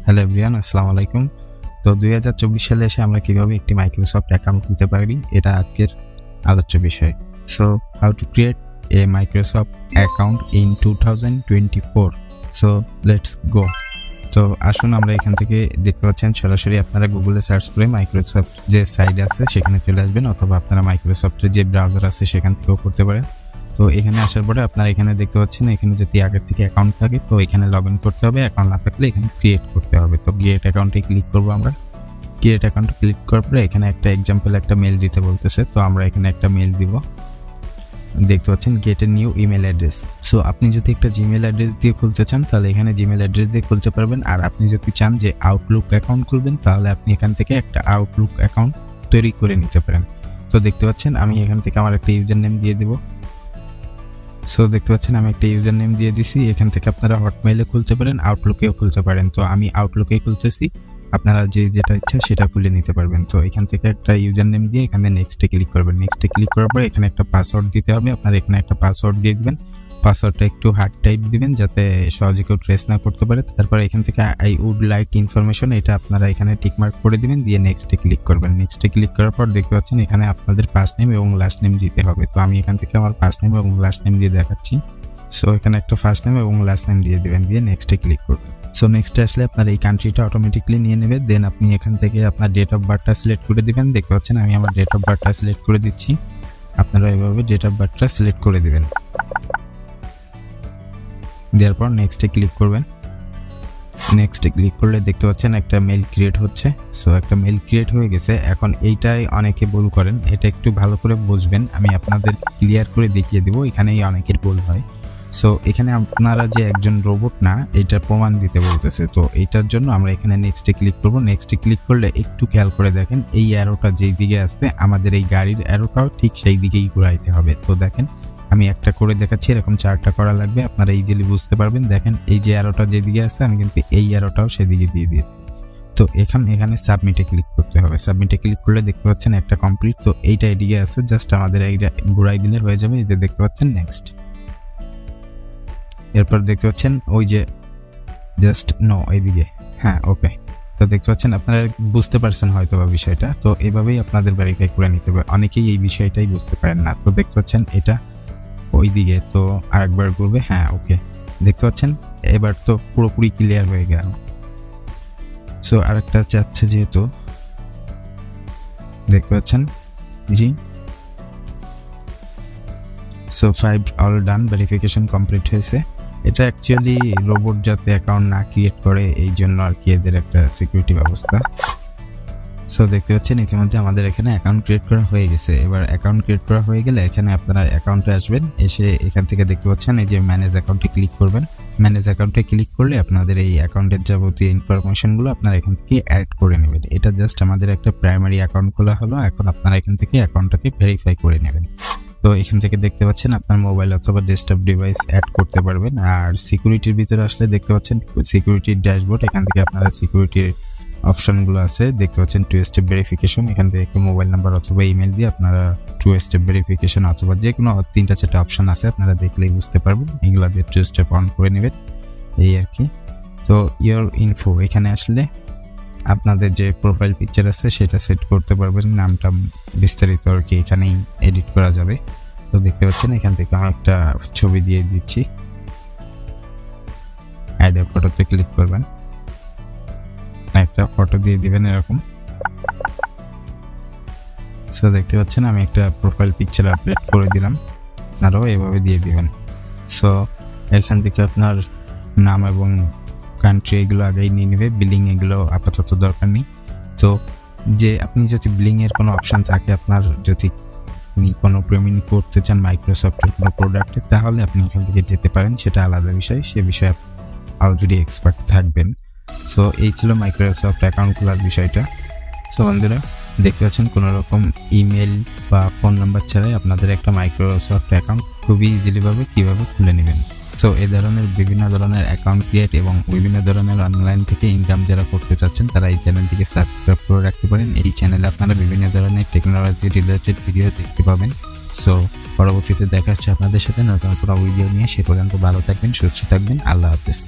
Hello everyone, আসসালামু আলাইকুম। তো 2024 সালে এসে আমরা কিভাবে একটি মাইক্রোসফট অ্যাকাউন্ট খুলতে পারি, এটা আজকের আলোচ্য বিষয়। So how to create a Microsoft account in 2024। So let's go. তো আসুন আমরা এখান থেকে দেখতে পাচ্ছেন সরাসরি আপনারা গুগলে সার্চ করে মাইক্রোসফট যে সাইট আছে সেখানে চলে আসবেন, অথবা আপনারা মাইক্রোসফটের যে ব্রাউজার আছে সেখান থেকেও করতে পারেন। তো এখানে আসার পরে আপনারা এখানে দেখতে পাচ্ছেন এখানে যদি আগের থেকে অ্যাকাউন্ট থাকে তো এখানে লগ ইন করতে হবে, অ্যাকাউন্ট না থাকলে এখানে ক্রিয়েট করতে হবে। তো ক্রিয়েট অ্যাকাউন্টে ক্লিক করবো আমরা। ক্রিয়েট অ্যাকাউন্টে ক্লিক করার পরে এখানে একটা এক্সাম্পল একটা মেল দিতে বলতেছে, তো আমরা এখানে একটা মেল দিব। দেখতে পাচ্ছেন gate a new email address. So আপনি যদি একটা জিমেল অ্যাড্রেস দিয়ে খুলতে চান তাহলে এখানে জিমেল অ্যাড্রেস দিয়ে খুলতে পারবেন, আর আপনি যদি চান যে আউটলুক অ্যাকাউন্ট খুলবেন তাহলে আপনি এখান থেকে একটা আউটলুক অ্যাকাউন্ট তৈরি করে নিতে পারেন। তো দেখতে পাচ্ছেন আমি এখান থেকে আমার একটা ইউজার নেম দিয়ে দিব। সো দেখতে পাচ্ছেন আমি একটা ইউজার নেম দিয়ে দিছি। এখান থেকে আপনারা হটমেইলে খুলতে পারেন, আউটলুকেও খুলতে পারেন। তো আমি আউটলুকেই খুলতেছি, আপনারা যেটা ইচ্ছা সেটা খুলে নিতে পারবেন। তো এখান থেকে একটা ইউজার নেম দিয়ে এখানে নেক্সটে ক্লিক করবেন। নেক্সটে ক্লিক করার পরে এখানে একটা পাসওয়ার্ড দিতে হবে, আপনারা এখানে একটা পাসওয়ার্ড দিয়ে দিবেন। পাসওয়ার্ডটা একটু হার্ড টাইপ দিবেন যাতে সহজে কেউ ট্রেস না করতে পারে। তারপরে এখান থেকে আই উড লাইক ইনফরমেশন, এটা আপনারা এখানে টিকমার্ক করে দিবেন, দিয়ে নেক্সটে ক্লিক করবেন। নেক্সটে ক্লিক করার পর দেখতে পাচ্ছেন এখানে আপনাদের ফার্স্ট নেম এবং লাস্ট নেম দিতে হবে। তো আমি এখান থেকে আমার ফার্স্ট নেম এবং লাস্ট নেম দিয়ে দেখাচ্ছি। সো এখানে একটা ফার্স্ট নেম এবং লাস্ট নেম দিয়ে দিবেন, দিয়ে নেক্সটে ক্লিক করবেন। সো নেক্সটে আসলে আপনার এই কান্ট্রিটা অটোমেটিকলি নিয়ে নেবে। দেন আপনি এখান থেকে আপনার ডেট অফ বার্থটা সিলেক্ট করে দিবেন। দেখতে পাচ্ছেন আমি আমার ডেট অফ বার্থটা সিলেক্ট করে দিচ্ছি, আপনারা এভাবে ডেট অফ বার্থটা সিলেক্ট করে দিবেন। দেওয়ার পর নেক্সটে ক্লিক করবেন। নেক্সটে ক্লিক করলে দেখতে পাচ্ছেন একটা মেল ক্রিয়েট হচ্ছে। সো একটা মেল ক্রিয়েট হয়ে গেছে। এখন এইটাই অনেকে ভুল করেন, এটা একটু ভালো করে বুঝবেন, আমি আপনাদের ক্লিয়ার করে দেখিয়ে দিব। এখানেই অনেকের ভুল হয়। সো এখানে আপনারা যে একজন রোবট না, এটার প্রমাণ দিতে বলতেছে। তো এইটার জন্য আমরা এখানে নেক্সটে ক্লিক করব। নেক্সটে ক্লিক করলে একটু খেয়াল করে দেখেন এই অ্যারোটা যেই দিকে আসছে আমাদের এই গাড়ির অ্যারোটাও ঠিক সেই দিকেই ঘুরাইতে হবে। তো দেখেন আমি একটা করে দেখাচ্ছি, এরকম 4টা করা লাগবে, আপনারা ইজিলি বুঝতে পারবেন। দেখেন এই যে অ্যারোটা যেদিকে আছে আমি কিন্তু এই অ্যারোটাও সেদিকে দিয়ে দিয়েছি। তো এখানে সাবমিটে ক্লিক করতে হবে। সাবমিটে ক্লিক করলে দেখতে পাচ্ছেন একটা কমপ্লিট। তো এইটা এদিকে আছে, জাস্ট আমাদের এইটা ঘুরাই দিলে হয়ে যাবে। এই যে দেখতে পাচ্ছেন নেক্সট। এরপর দেখতে পাচ্ছেন ওই যে জাস্ট নো এইদিকে, হ্যাঁ ওকে। তো দেখতে পাচ্ছেন আপনারা বুঝতে পারছেন হয়তো বা বিষয়টা। তো এভাবেই আপনাদের ভেরিফাই করে নিতে হবে। অনেকেই এই বিষয়টাই বুঝতে পারেন না। তো দেখতে পাচ্ছেন এটা ওই দিকে, তো আরেকবার করবে, হ্যাঁ ওকে। দেখতে পাচ্ছেন এবার তো পুরোপুরি ক্লিয়ার হয়ে গেল। সো আরেকটা চাচ্ছে যেহেতু, দেখতে পাচ্ছেন জি। So 5 all done, verification complete হয়েছে। এটা অ্যাকচুয়ালি রোবট যাতে অ্যাকাউন্ট না ক্রিয়েট করে এই জন্য আর কি এদের একটা সিকিউরিটি ব্যবস্থা। সো দেখতে পাচ্ছেন ইতিমধ্যে আমাদের এখানে অ্যাকাউন্ট ক্রিয়েট করা হয়ে গেছে। এবার অ্যাকাউন্ট ক্রিয়েট করা হয়ে গেলে এখানে আপনারা অ্যাকাউন্টে আসবেন, এসে এখান থেকে দেখতে পাচ্ছেন এই যে ম্যানেজ অ্যাকাউন্টে ক্লিক করবেন। ম্যানেজ অ্যাকাউন্টে ক্লিক করলে আপনাদের এই অ্যাকাউন্টের যাবতীয় ইনফরমেশনগুলো আপনারা এখান থেকে অ্যাড করে নেবেন। এটা জাস্ট আমাদের একটা প্রাইমারি অ্যাকাউন্ট খোলা হলো। এখন আপনারা এখান থেকে অ্যাকাউন্টটাকে ভেরিফাই করে নেবেন। তো এখান থেকে দেখতে পাচ্ছেন আপনার মোবাইল অথবা ডেস্কটপ ডিভাইস অ্যাড করতে পারবেন। আর সিকিউরিটির ভিতরে আসলে দেখতে পাচ্ছেন সিকিউরিটির ড্যাশবোর্ড, এখান থেকে আপনারা সিকিউরিটির অপশনগুলো আছে। দেখতে পাচ্ছেন 2 স্টেপ ভেরিফিকেশন, এখান থেকে মোবাইল নাম্বার অথবা ইমেল দিয়ে আপনারা 2 স্টেপ ভেরিফিকেশন অথবা যে কোনো 3টা-4টা অপশন আছে, আপনারা দেখলেই বুঝতে পারবেন। এগুলো দিয়ে 2 স্টেপ অন করে নেবেন, এই আর কি। তো ইয়োর ইনফো, এখানে আসলে আপনাদের যে প্রোফাইল পিকচার আছে সেটা সেট করতে পারবেন, নামটা বিস্তারিত আর কি এখানেই এডিট করা যাবে। তো দেখতে পাচ্ছেন এখান থেকে আমি একটা ছবি দিয়ে দিচ্ছি, অ্যাড এ ফটোতে ক্লিক করবেন, একটা ফটো দিয়ে দিবেন এরকম। সো দেখতে পাচ্ছেন আমি একটা প্রোফাইল পিকচার আপলোড করে দিলাম, আরও এভাবে দিয়ে দিবেন। সো এখান থেকে আপনার নাম এবং কান্ট্রি এগুলো আগেই নিয়ে নেবে, বিলিং এগুলো আপাতত দরকার নেই। তো যে আপনি যদি বিলিংয়ের কোনো অপশান থাকে, আপনার যদি কোনো পেমেন্ট করতে চান মাইক্রোসফটের কোনো প্রোডাক্টে, তাহলে আপনি এখান থেকে যেতে পারেন, সেটা আলাদা বিষয়, সে বিষয়ে অলরেডি এক্সপার্ট থাকবেন। সো এই ছিল মাইক্রোসফট অ্যাকাউন্ট খোলার বিষয়টা। সো বন্ধুরা দেখতে পাচ্ছেন কোনো রকম ইমেল বা ফোন নাম্বার ছাড়াই আপনাদের একটা মাইক্রোসফট অ্যাকাউন্ট খুবই ইজিলিভাবে কীভাবে খুলে নেবেন। সো এই ধরনের বিভিন্ন ধরনের অ্যাকাউন্ট ক্রিয়েট এবং বিভিন্ন ধরনের অনলাইন থেকে ইনকাম যারা করতে চাচ্ছেন তারা এই চ্যানেলটিকে সাবস্ক্রাইব করে রাখতে পারেন। এই চ্যানেলে আপনারা বিভিন্ন ধরনের টেকনোলজি রিলেটেড ভিডিও দেখতে পাবেন। সো পরবর্তীতে দেখা হচ্ছে আপনাদের সাথে নতুন কোনো ভিডিও নিয়ে। সে পর্যন্ত ভালো থাকবেন, সুস্থ থাকবেন, আল্লাহ হাফেজ।